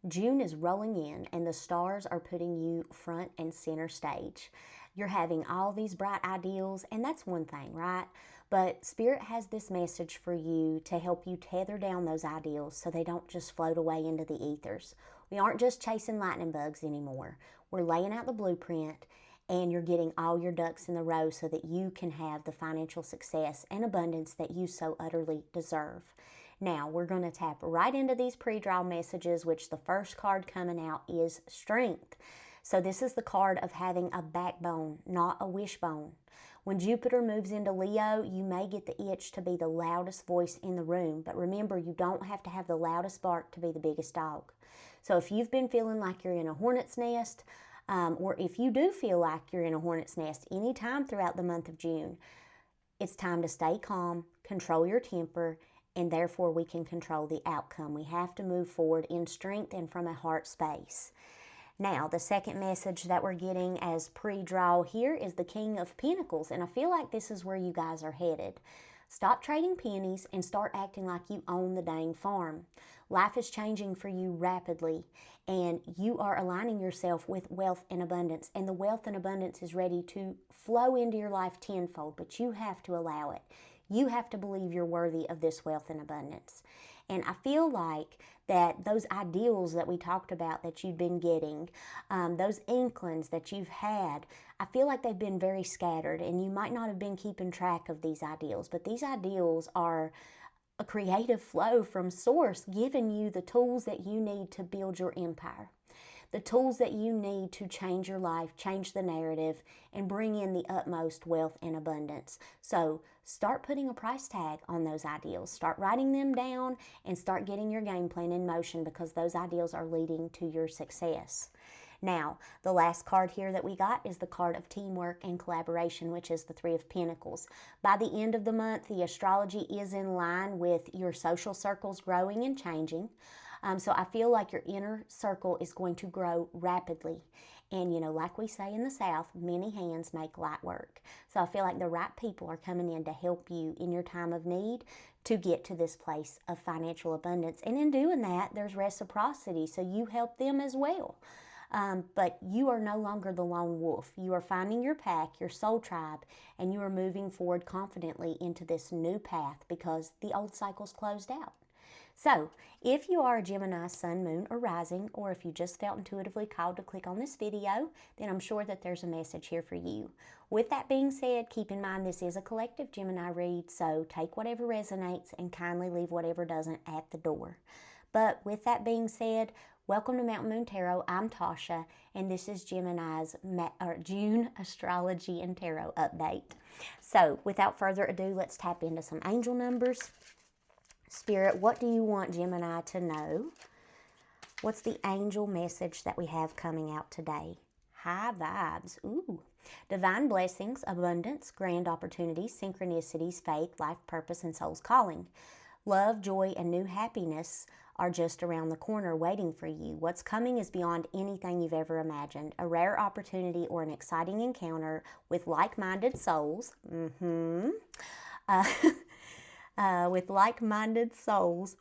June is rolling in and the stars are putting you front and center stage. You're having all these bright ideals, and that's one thing, right? But Spirit has this message for you to help you tether down those ideals so they don't just float away into the ethers. We aren't just chasing lightning bugs anymore. We're laying out the blueprint, and you're getting all your ducks in the row so that you can have the financial success and abundance that you so utterly deserve. Now, we're going to tap right into these pre-draw messages, which the first card coming out is Strength. So this is the card of having a backbone, not a wishbone. When Jupiter moves into Leo, you may get the itch to be the loudest voice in the room, but remember, you don't have to have the loudest bark to be the biggest dog. So if you've been feeling like you're in a hornet's nest, or if you do feel like you're in a hornet's nest anytime throughout the month of June, it's time to stay calm, control your temper, and therefore we can control the outcome. We have to move forward in strength and from a heart space. Now, the second message that we're getting as pre-draw here is the King of Pentacles, and I feel like this is where you guys are headed. Stop trading pennies and start acting like you own the dang farm. Life is changing for you rapidly, and you are aligning yourself with wealth and abundance, and the wealth and abundance is ready to flow into your life tenfold, but you have to allow it. You have to believe you're worthy of this wealth and abundance. And I feel like that those ideals that we talked about that you've been getting, those inklings that you've had, I feel like they've been very scattered, and you might not have been keeping track of these ideals, but these ideals are a creative flow from Source, giving you the tools that you need to build your empire. The tools that you need to change your life, change the narrative, and bring in the utmost wealth and abundance. So start putting a price tag on those ideals. Start writing them down and start getting your game plan in motion, because those ideals are leading to your success. Now, the last card here that we got is the card of teamwork and collaboration, which is the Three of Pentacles. By the end of the month, the astrology is in line with your social circles growing and changing. So I feel like your inner circle is going to grow rapidly. And, you know, like we say in the South, many hands make light work. So I feel like the right people are coming in to help you in your time of need to get to this place of financial abundance. And in doing that, there's reciprocity. So you help them as well. But you are no longer the lone wolf. You are finding your pack, your soul tribe, and you are moving forward confidently into this new path because the old cycle's closed out. So, if you are a Gemini, Sun, Moon, or Rising, or if you just felt intuitively called to click on this video, then I'm sure that there's a message here for you. With that being said, keep in mind this is a collective Gemini read, so take whatever resonates and kindly leave whatever doesn't at the door. But with that being said, welcome to Mountain Moon Tarot. I'm Tasha, and this is Gemini's June Astrology and Tarot update. So, without further ado, let's tap into some angel numbers. Spirit, what do you want Gemini to know? What's the angel message that we have coming out today? High vibes. Ooh. Divine blessings, abundance, grand opportunities, synchronicities, faith, life purpose, and soul's calling. Love, joy, and new happiness are just around the corner waiting for you. What's coming is beyond anything you've ever imagined. A rare opportunity or an exciting encounter with like-minded souls. With like-minded souls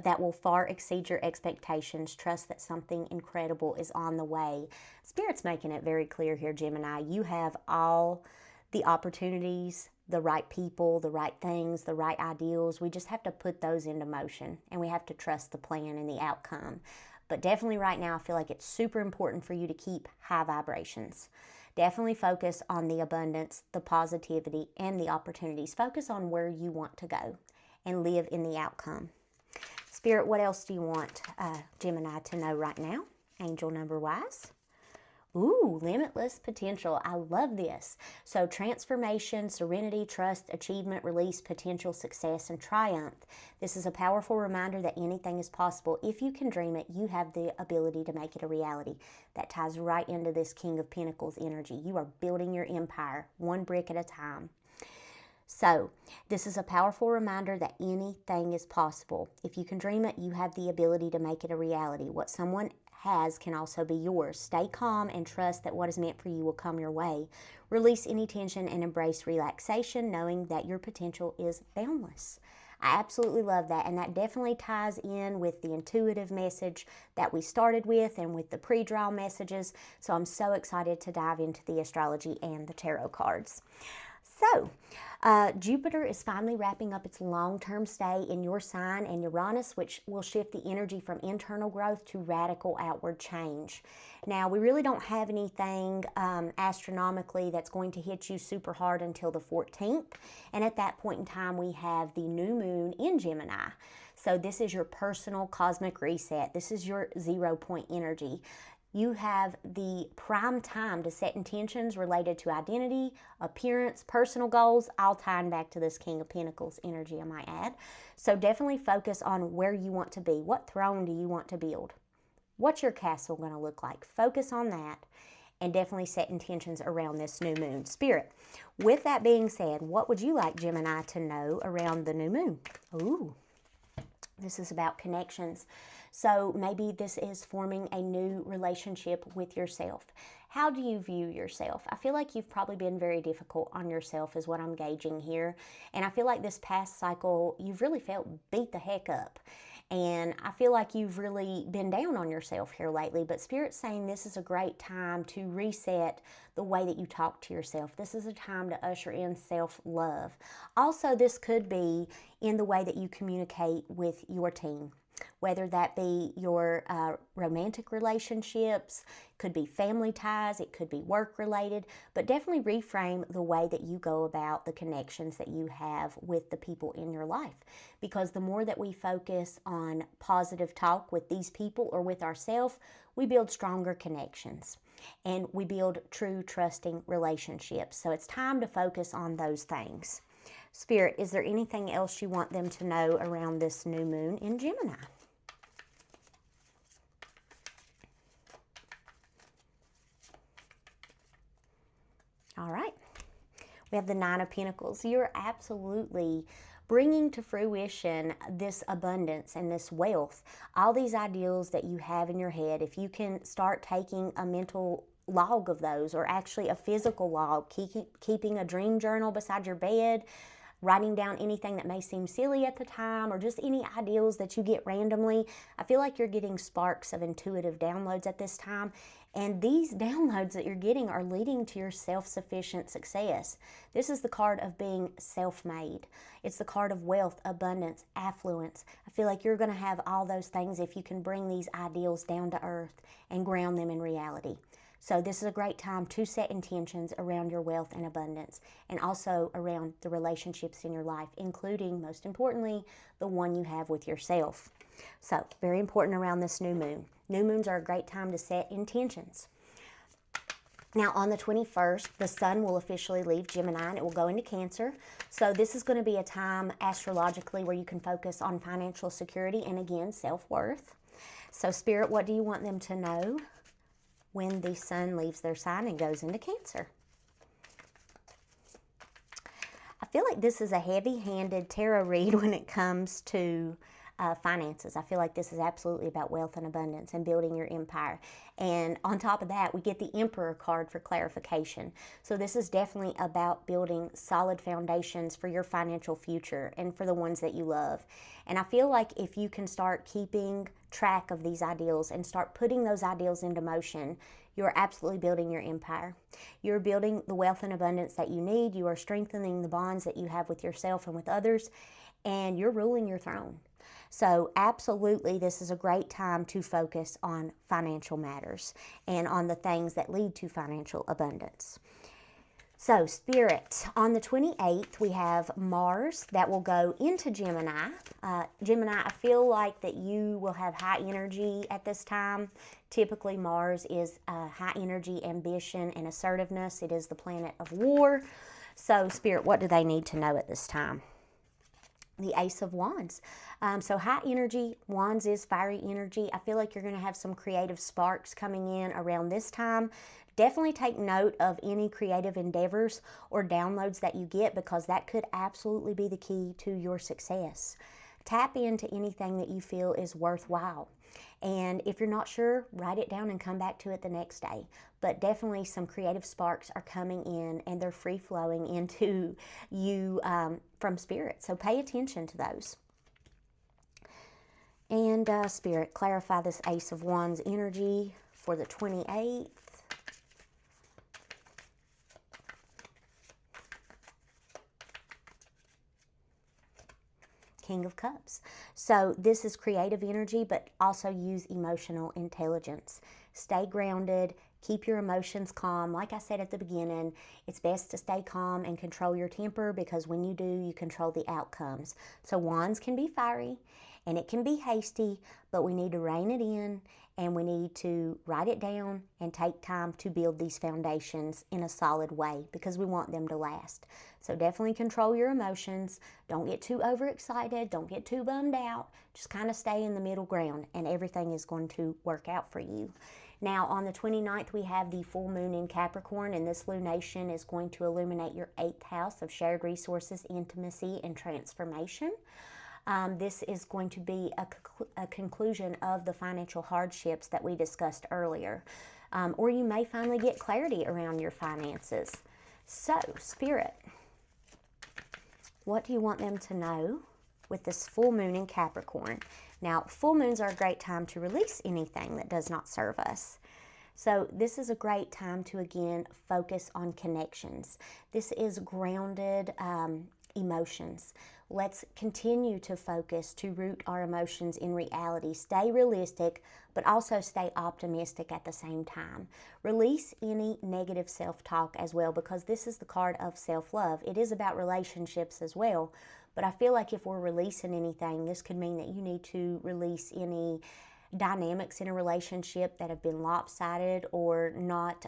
that will far exceed your expectations. Trust that something incredible is on the way. Spirit's making it very clear here, Gemini. You have all the opportunities, the right people, the right things, the right ideals. We just have to put those into motion, and we have to trust the plan and the outcome. But definitely right now, I feel like it's super important for you to keep high vibrations. Definitely focus on the abundance, the positivity, and the opportunities. Focus on where you want to go and live in the outcome. Spirit, what else do you want Gemini to know right now, angel number-wise? Ooh, limitless potential. I love this. So transformation, serenity, trust, achievement, release, potential, success, and triumph. This is a powerful reminder that anything is possible. If you can dream it, you have the ability to make it a reality. That ties right into this King of Pentacles energy. You are building your empire one brick at a time. So, this is a powerful reminder that anything is possible. If you can dream it, you have the ability to make it a reality. What someone has can also be yours. Stay calm and trust that what is meant for you will come your way. Release any tension and embrace relaxation, knowing that your potential is boundless. I absolutely love that, and that definitely ties in with the intuitive message that we started with and with the pre-draw messages. So I'm so excited to dive into the astrology and the tarot cards. So, Jupiter is finally wrapping up its long-term stay in your sign, and Uranus, which will shift the energy from internal growth to radical outward change. Now, we really don't have anything astronomically that's going to hit you super hard until the 14th, and at that point in time, we have the new moon in Gemini. So this is your personal cosmic reset. This is your 0 point energy. You have the prime time to set intentions related to identity, appearance, personal goals, all tying back to this King of Pentacles energy, I might add. So definitely focus on where you want to be. What throne do you want to build? What's your castle going to look like? Focus on that and definitely set intentions around this new moon. Spirit, with that being said, what would you like Gemini to know around the new moon? Ooh, this is about connections. So maybe this is forming a new relationship with yourself. How do you view yourself? I feel like you've probably been very difficult on yourself is what I'm gauging here. And I feel like this past cycle, you've really felt beat the heck up. And I feel like you've really been down on yourself here lately. But Spirit's saying this is a great time to reset the way that you talk to yourself. This is a time to usher in self-love. Also, this could be in the way that you communicate with your team, whether that be your romantic relationships, could be family ties, it could be work related, but definitely reframe the way that you go about the connections that you have with the people in your life. Because the more that we focus on positive talk with these people or with ourselves, we build stronger connections and we build true trusting relationships. So it's time to focus on those things. Spirit, is there anything else you want them to know around this new moon in Gemini? All right. We have the Nine of Pentacles. You're absolutely bringing to fruition this abundance and this wealth. All these ideals that you have in your head, if you can start taking a mental log of those, or actually a physical log, keeping a dream journal beside your bed, writing down anything that may seem silly at the time, or just any ideals that you get randomly. I feel like you're getting sparks of intuitive downloads at this time. And these downloads that you're getting are leading to your self-sufficient success. This is the card of being self-made. It's the card of wealth, abundance, affluence. I feel like you're going to have all those things if you can bring these ideals down to earth and ground them in reality. So this is a great time to set intentions around your wealth and abundance, and also around the relationships in your life, including, most importantly, the one you have with yourself. So very important around this new moon. New moons are a great time to set intentions. Now on the 21st, the sun will officially leave Gemini and it will go into Cancer. So this is going to be a time astrologically where you can focus on financial security and, again, self-worth. So Spirit, what do you want them to know when the sun leaves their sign and goes into Cancer? I feel like this is a heavy-handed tarot read when it comes to finances. I feel like this is absolutely about wealth and abundance and building your empire. And on top of that, we get the Emperor card for clarification. So this is definitely about building solid foundations for your financial future and for the ones that you love. And I feel like if you can start keeping track of these ideals and start putting those ideals into motion, you're absolutely building your empire. You're building the wealth and abundance that you need. You are strengthening the bonds that you have with yourself and with others, and you're ruling your throne. So absolutely, this is a great time to focus on financial matters and on the things that lead to financial abundance. So Spirit, on the 28th, we have Mars that will go into Gemini. Gemini, I feel like that you will have high energy at this time. Typically, Mars is high energy, ambition, and assertiveness. It is the planet of war. So Spirit, what do they need to know at this time? The Ace of Wands. So high energy, Wands is fiery energy. I feel like you're going to have some creative sparks coming in around this time. Definitely take note of any creative endeavors or downloads that you get, because that could absolutely be the key to your success. Tap into anything that you feel is worthwhile. And if you're not sure, write it down and come back to it the next day. But definitely some creative sparks are coming in, and they're free flowing into you from Spirit. So pay attention to those. And Spirit, clarify this Ace of Wands energy for the 28th. King of Cups. So this is creative energy, but also use emotional intelligence. Stay grounded. Keep your emotions calm. Like I said at the beginning, it's best to stay calm and control your temper, because when you do, you control the outcomes. So wands can be fiery and it can be hasty, but we need to rein it in, and we need to write it down and take time to build these foundations in a solid way, because we want them to last. So definitely control your emotions. Don't get too overexcited. Don't get too bummed out. Just kind of stay in the middle ground, and everything is going to work out for you. Now, on the 29th, we have the full moon in Capricorn, and this lunation is going to illuminate your 8th house of shared resources, intimacy, and transformation. This is going to be a conclusion of the financial hardships that we discussed earlier. Or you may finally get clarity around your finances. So, Spirit, what do you want them to know with this full moon in Capricorn? Now, full moons are a great time to release anything that does not serve us. So this is a great time to, again, focus on connections. This is grounded emotions. Let's continue to focus to root our emotions in reality. Stay realistic, but also stay optimistic at the same time. Release any negative self-talk as well, because this is the card of self-love. It is about relationships as well, but I feel like if we're releasing anything, this could mean that you need to release any dynamics in a relationship that have been lopsided or not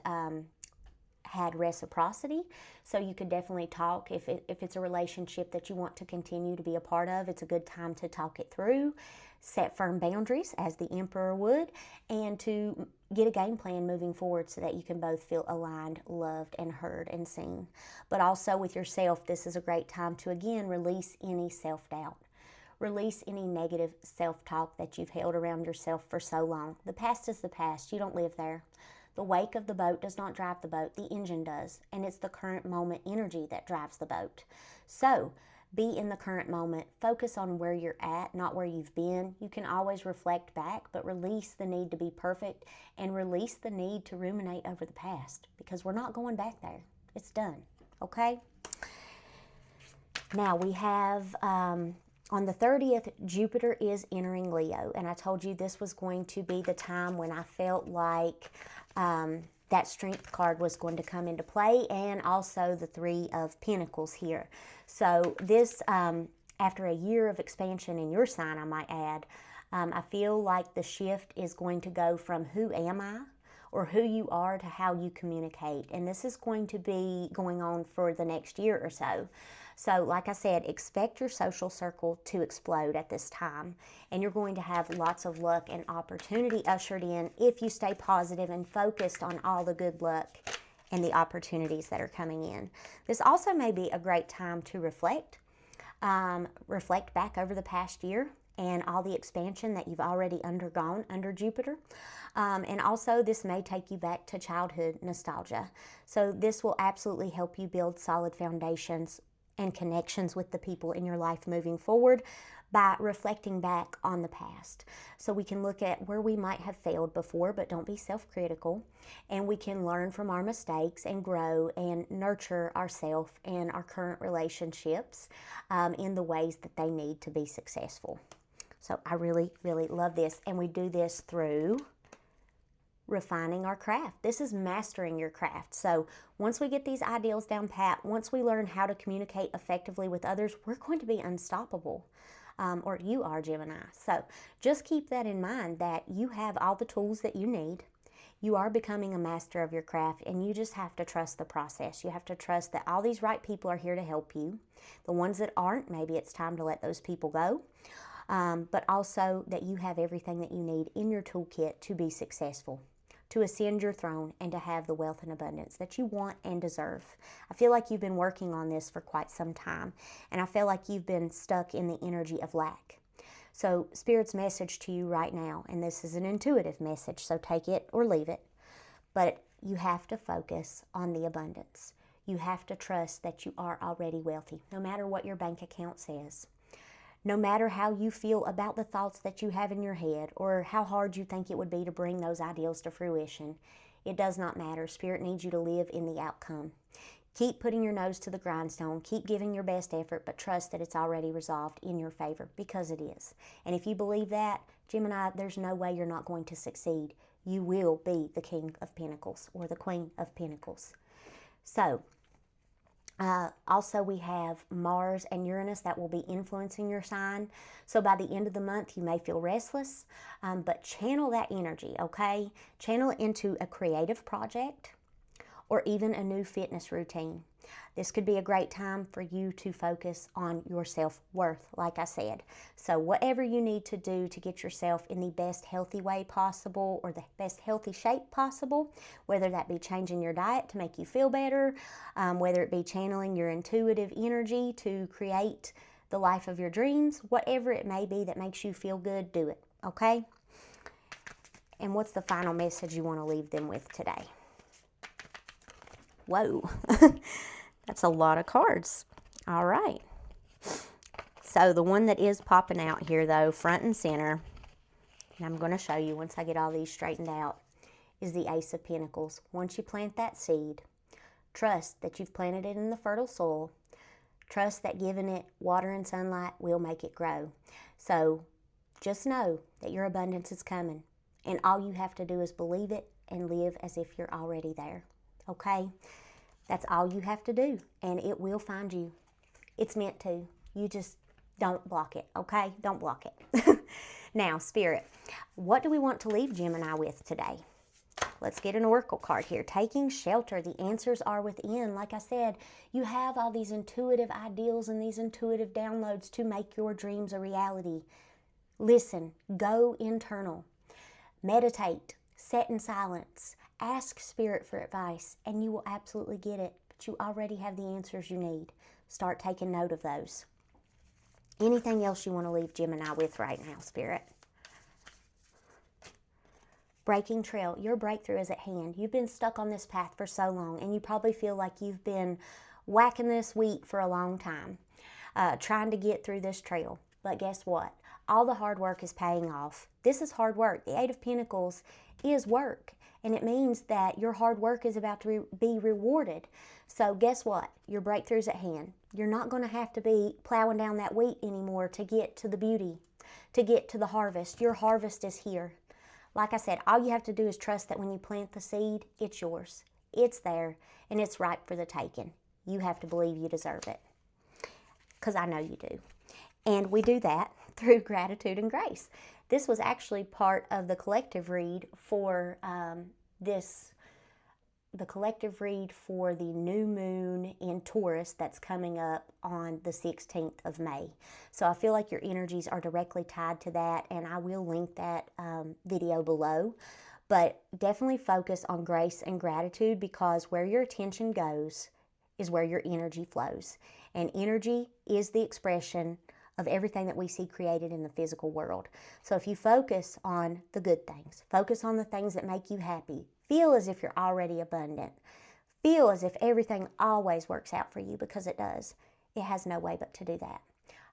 had reciprocity. So you could definitely talk. If it's a relationship that you want to continue to be a part of, it's a good time to talk it through, set firm boundaries as the Emperor would, and to get a game plan moving forward so that you can both feel aligned, loved, and heard and seen. But also with yourself, this is a great time to, again, release any self-doubt. Release any negative self-talk that you've held around yourself for so long. The past is the past. You don't live there. The wake of the boat does not drive the boat. The engine does. And it's the current moment energy that drives the boat. So be in the current moment. Focus on where you're at, not where you've been. You can always reflect back, but release the need to be perfect and release the need to ruminate over the past, because we're not going back there. It's done. Okay? Now we have... on the 30th, Jupiter is entering Leo, and I told you this was going to be the time when I felt like that Strength card was going to come into play, and also the Three of Pentacles here. So this, after a year of expansion in your sign, I might add, I feel like the shift is going to go from who am I, or who you are, to how you communicate. And this is going to be going on for the next year or so. So like I said, expect your social circle to explode at this time. And you're going to have lots of luck and opportunity ushered in if you stay positive and focused on all the good luck and the opportunities that are coming in. This also may be a great time to reflect. Reflect back over the past year and all the expansion that you've already undergone under Jupiter. And also this may take you back to childhood nostalgia. So this will absolutely help you build solid foundations and connections with the people in your life moving forward by reflecting back on the past. So we can look at where we might have failed before, but don't be self-critical. And we can learn from our mistakes and grow and nurture ourselves and our current relationships in the ways that they need to be successful. So I really, really love this. And we do this through refining our craft. This is mastering your craft. So once we get these ideals down pat, once we learn how to communicate effectively with others, we're going to be unstoppable. Or you are, Gemini. So just keep that in mind, that you have all the tools that you need. You are becoming a master of your craft, and you just have to trust the process. You have to trust that all these right people are here to help you. The ones that aren't, maybe it's time to let those people go. But also that you have everything that you need in your toolkit to be successful, to ascend your throne, and to have the wealth and abundance that you want and deserve. I feel like you've been working on this for quite some time, and I feel like you've been stuck in the energy of lack. So Spirit's message to you right now, and this is an intuitive message, so take it or leave it, but you have to focus on the abundance. You have to trust that you are already wealthy, no matter what your bank account says. No matter how you feel about the thoughts that you have in your head or how hard you think it would be to bring those ideals to fruition, it does not matter. Spirit needs you to live in the outcome. Keep putting your nose to the grindstone. Keep giving your best effort, but trust that it's already resolved in your favor, because it is. And if you believe that, Gemini, there's no way you're not going to succeed. You will be the King of Pentacles or the Queen of Pentacles. So, also, we have Mars and Uranus that will be influencing your sign. So by the end of the month, you may feel restless, but channel that energy, okay? Channel it into a creative project or even a new fitness routine. This could be a great time for you to focus on your self-worth, like I said. So whatever you need to do to get yourself in the best healthy way possible or the best healthy shape possible, whether that be changing your diet to make you feel better, whether it be channeling your intuitive energy to create the life of your dreams, whatever it may be that makes you feel good, do it, okay? And what's the final message you want to leave them with today? Whoa, that's a lot of cards. All right. So the one that is popping out here, though, front and center, and I'm going to show you once I get all these straightened out, is the Ace of Pentacles. Once you plant that seed, trust that you've planted it in the fertile soil. Trust that giving it water and sunlight will make it grow. So just know that your abundance is coming, and all you have to do is believe it and live as if you're already there. Okay? That's all you have to do, and it will find you. It's meant to. You just don't block it, okay? Don't block it. Now, Spirit, what do we want to leave Gemini with today? Let's get an oracle card here. Taking shelter. The answers are within. Like I said, you have all these intuitive ideals and these intuitive downloads to make your dreams a reality. Listen. Go internal. Meditate. Sit in silence. Ask Spirit for advice, and you will absolutely get it. But you already have the answers you need. Start taking note of those. Anything else you want to leave Gemini with right now, Spirit? Breaking trail. Your breakthrough is at hand. You've been stuck on this path for so long, and you probably feel like you've been whacking this wheat for a long time, trying to get through this trail. But guess what? All the hard work is paying off. This is hard work. The Eight of Pentacles is work. And it means that your hard work is about to be rewarded. So guess what? Your breakthrough's at hand. You're not going to have to be plowing down that wheat anymore to get to the beauty, to get to the harvest. Your harvest is here. Like I said, all you have to do is trust that when you plant the seed, it's yours. It's there, and it's ripe for the taking. You have to believe you deserve it, because I know you do. And we do that through gratitude and grace. This was actually part of the collective read for the collective read for the new moon in Taurus that's coming up on the 16th of May. So I feel like your energies are directly tied to that, and I will link that video below. But definitely focus on grace and gratitude, because where your attention goes is where your energy flows. And energy is the expression of everything that we see created in the physical world. So if you focus on the good things, focus on the things that make you happy, feel as if you're already abundant, feel as if everything always works out for you, because it does. It has no way but to do that.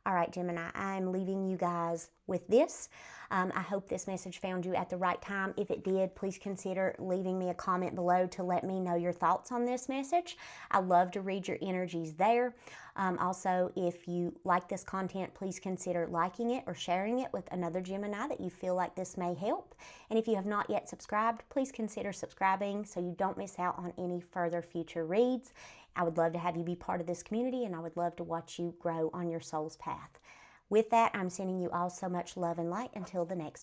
All right, Gemini, I'm leaving you guys with this. I hope this message found you at the right time. If it did, please consider leaving me a comment below to let me know your thoughts on this message. I love to read your energies there. Also, if you like this content, please consider liking it or sharing it with another Gemini that you feel like this may help. And if you have not yet subscribed, please consider subscribing so you don't miss out on any further future reads. I would love to have you be part of this community, and I would love to watch you grow on your soul's path. With that, I'm sending you all so much love and light until the next time.